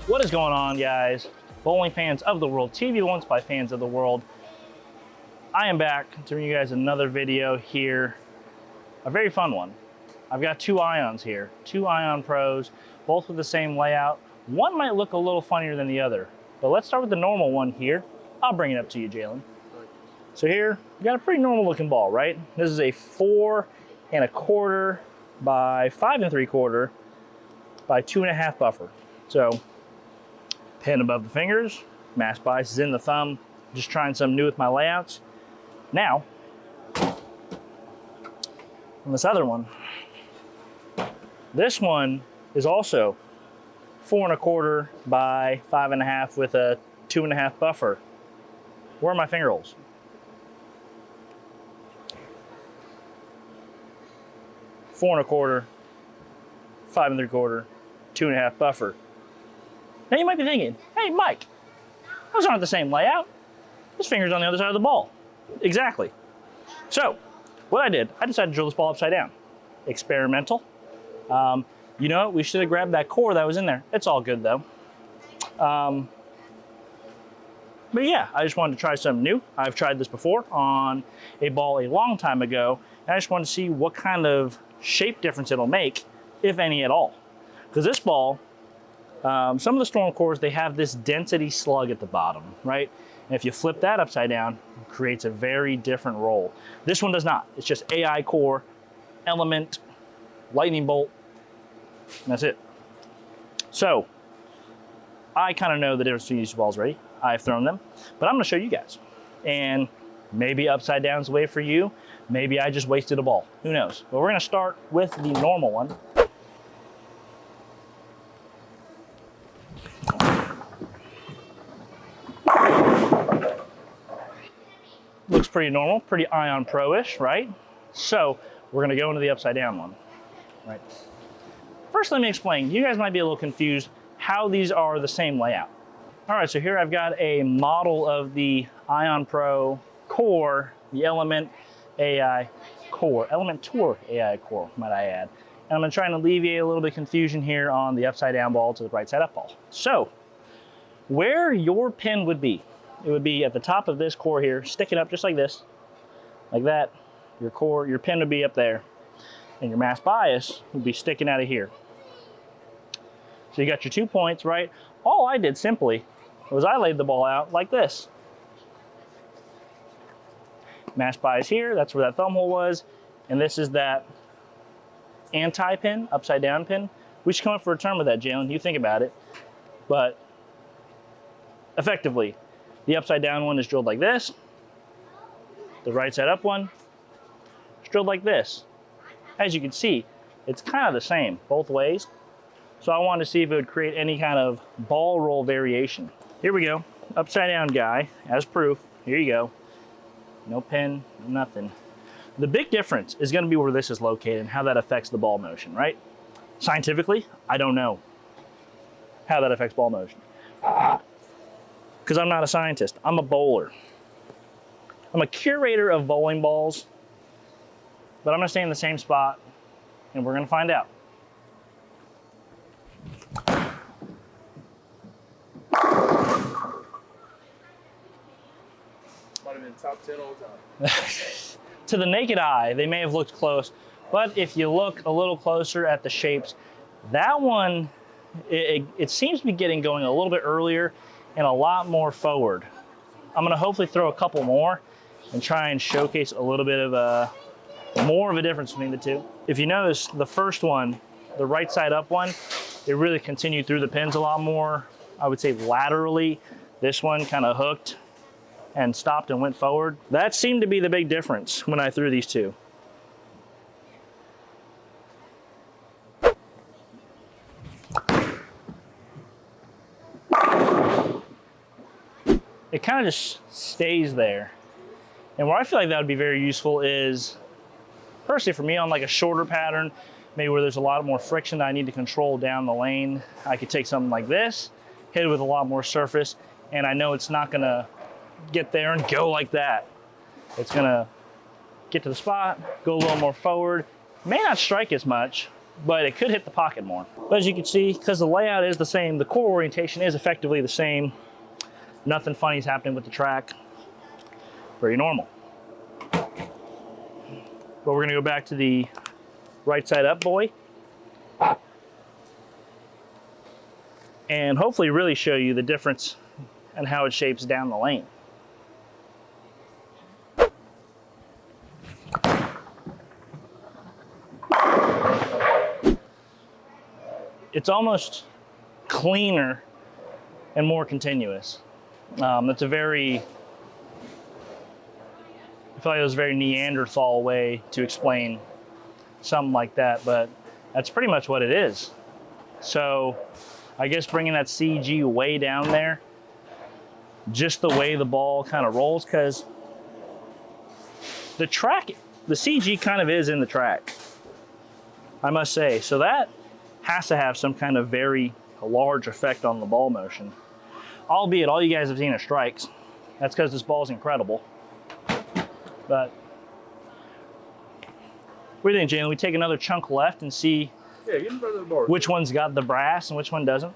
What is going on, guys? Bowling fans of the world, TV once by fans of the world. I am back to bring you guys another video here. A very fun one. I've got two Ions here, two Ion Pros, both with the same layout. One might look a little funnier than the other, but let's start with the normal one here. I'll bring it up to you, Jalen. So here, we got a pretty normal looking ball, right? This is a 4 1/4 by 5 3/4 by 2 1/2 buffer. So, pin above the fingers, mass bias is in the thumb, just trying something new with my layouts. Now, on this other one, this one is also 4 1/4 by 5 1/2 with a 2 1/2 buffer. Where are my finger holes? Four 1/4, 5 3/4, 2 1/2 buffer. Now you might be thinking, hey Mike, those aren't the same layout. This finger's on the other side of the ball. Exactly. So, what I did, I decided to drill this ball upside down. Experimental. You know what, we should have grabbed that core that was in there. It's all good though. But yeah, I just wanted to try something new. I've tried this before on a ball a long time ago, and I just wanted to see what kind of shape difference it'll make, if any at all. Because this ball, some of the Storm cores, they have this density slug at the bottom, right? And if you flip that upside down, it creates a very different roll. This one does not. It's just AI core, element, lightning bolt, and that's it. So, I kind of know the difference between these two balls already. I've thrown them, but I'm gonna show you guys. And maybe upside down is the way for you. Maybe I just wasted a ball, who knows? But we're gonna start with the normal one. Looks pretty normal, pretty Ion Pro-ish, right? So we're gonna go into the upside down one, right? First, let me explain. You guys might be a little confused how these are the same layout. All right, so here I've got a model of the Ion Pro core, the Element AI core, Element Tour AI core, might I add. And I'm gonna try and alleviate a little bit of confusion here on the upside down ball to the right side up ball. So, where your pin would be, it would be at the top of this core here, sticking up just like this, like that. Your core, your pin would be up there, and your mass bias would be sticking out of here. So you got your 2 points, right? All I did simply was I laid the ball out like this. Mass bias here, that's where that thumb hole was, and this is that anti-pin, upside down pin. We should come up for a term with that, Jalen. You think about it. But effectively, the upside down one is drilled like this. The right side up one is drilled like this. As you can see, it's kind of the same both ways. So I wanted to see if it would create any kind of ball roll variation. Here we go, upside down guy, as proof. Here you go. No pin, nothing. The big difference is gonna be where this is located and how that affects the ball motion, right? Scientifically, I don't know how that affects ball motion. Because I'm not a scientist, I'm a bowler. I'm a curator of bowling balls, but I'm gonna stay in the same spot and we're gonna find out. Top 10 all time. To the naked eye, they may have looked close, but if you look a little closer at the shapes, that one, it seems to be getting going a little bit earlier and a lot more forward. I'm gonna hopefully throw a couple more and try and showcase a little bit of more of a difference between the two. If you notice, the first one, the right side up one, it really continued through the pins a lot more. I would say laterally. This one kind of hooked and stopped and went forward. That seemed to be the big difference when I threw these two. It kind of just stays there. And where I feel like that would be very useful is, personally for me on like a shorter pattern, maybe where there's a lot more friction that I need to control down the lane, I could take something like this, hit it with a lot more surface, and I know it's not gonna get there and go like that. It's gonna get to the spot, go a little more forward, may not strike as much, but it could hit the pocket more. But as you can see, because the layout is the same, the core orientation is effectively the same. Nothing funny is happening with the track. Very normal. But we're gonna go back to the right side up boy. And hopefully really show you the difference and how it shapes down the lane. It's almost cleaner and more continuous. That's a very, I feel like it was a very Neanderthal way to explain something like that, but that's pretty much what it is. So I guess bringing that CG way down there, just the way the ball kind of rolls, because the track, the CG kind of is in the track, I must say. So that has to have some kind of very large effect on the ball motion. Albeit all you guys have seen are strikes. That's because this ball's incredible. But what do you think, Jalen? We take another chunk left and see Yeah, get in front of the board. which one's got the brass and which one doesn't?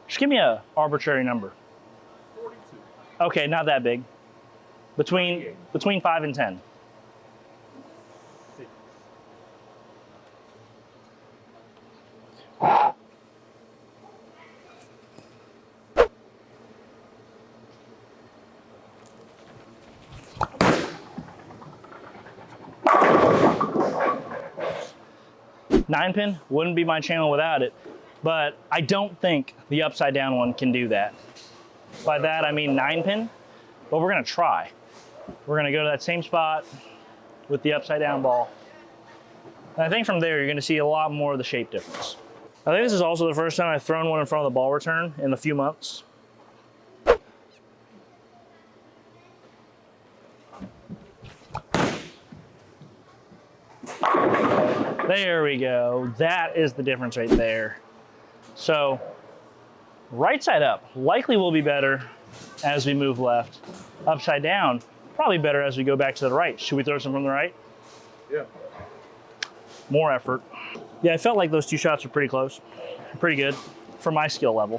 Just give me a arbitrary number. 42. Okay, not that big. Between 5 and 10. 6. Nine pin wouldn't be my channel without it, but I don't think the upside down one can do that. By that I mean 9 pin, but we're gonna try. We're gonna go to that same spot with the upside down ball. And I think from there you're gonna see a lot more of the shape difference. I think this is also the first time I've thrown one in front of the ball return in a few months. There we go. That is the difference right there. So right side up likely will be better as we move left. Upside down, probably better as we go back to the right. Should we throw some from the right? Yeah. More effort. Yeah, I felt like those two shots were pretty close. Pretty good for my skill level,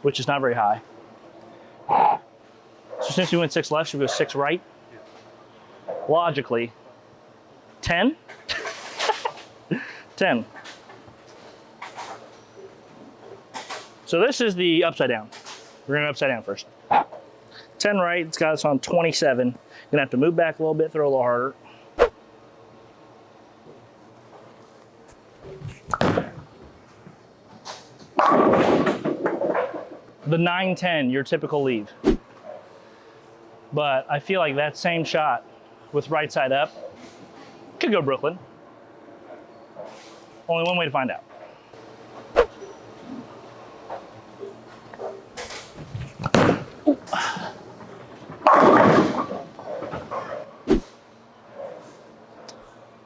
which is not very high. So since we went 6 left, should we go 6 right? Logically, 10? 10. So this is the upside down. We're gonna upside down first. 10 right, it's got us on 27. Gonna have to move back a little bit, throw a little harder. The 9-10, your typical leave. But I feel like that same shot with right side up could go Brooklyn. Only one way to find out.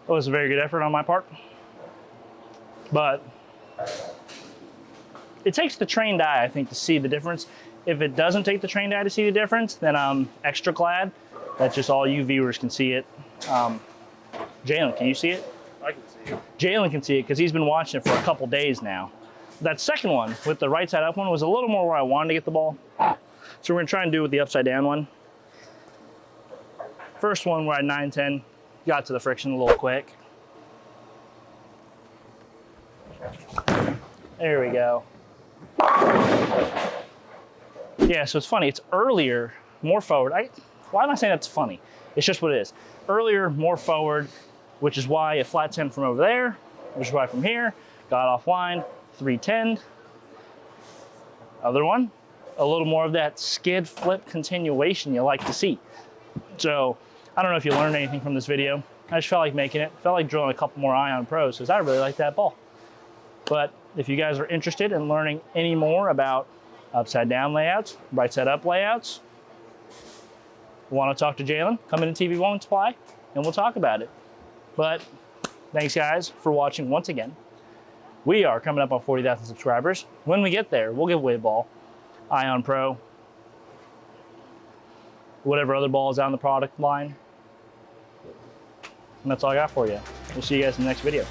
That was a very good effort on my part. But it takes the trained eye, I think, to see the difference. If it doesn't take the trained eye to see the difference, then I'm extra glad that just all you viewers can see it. Jalen, can you see it? I can see it. Jalen can see it because he's been watching it for a couple days now. That second one with the right side up one was a little more where I wanted to get the ball. So we're gonna try and do it with the upside down one. First one where I 9-10, got to the friction a little quick. There we go. Yeah, so it's funny, it's earlier, more forward. Why am I saying that's funny? It's just what it is. Earlier, more forward, which is why it flat 10 from over there, which is why from here, got offline, 310. Other one, a little more of that skid flip continuation you like to see. So I don't know if you learned anything from this video. I just felt like making it, felt like drilling a couple more Ion Pros because I really like that ball. But if you guys are interested in learning any more about upside down layouts, right side up layouts, want to talk to Jalen, come into TV One Supply and we'll talk about it. But thanks guys for watching once again. We are coming up on 40,000 subscribers. When we get there, we'll give away a ball, Ion Pro, whatever other ball is on the product line. And that's all I got for you. We'll see you guys in the next video.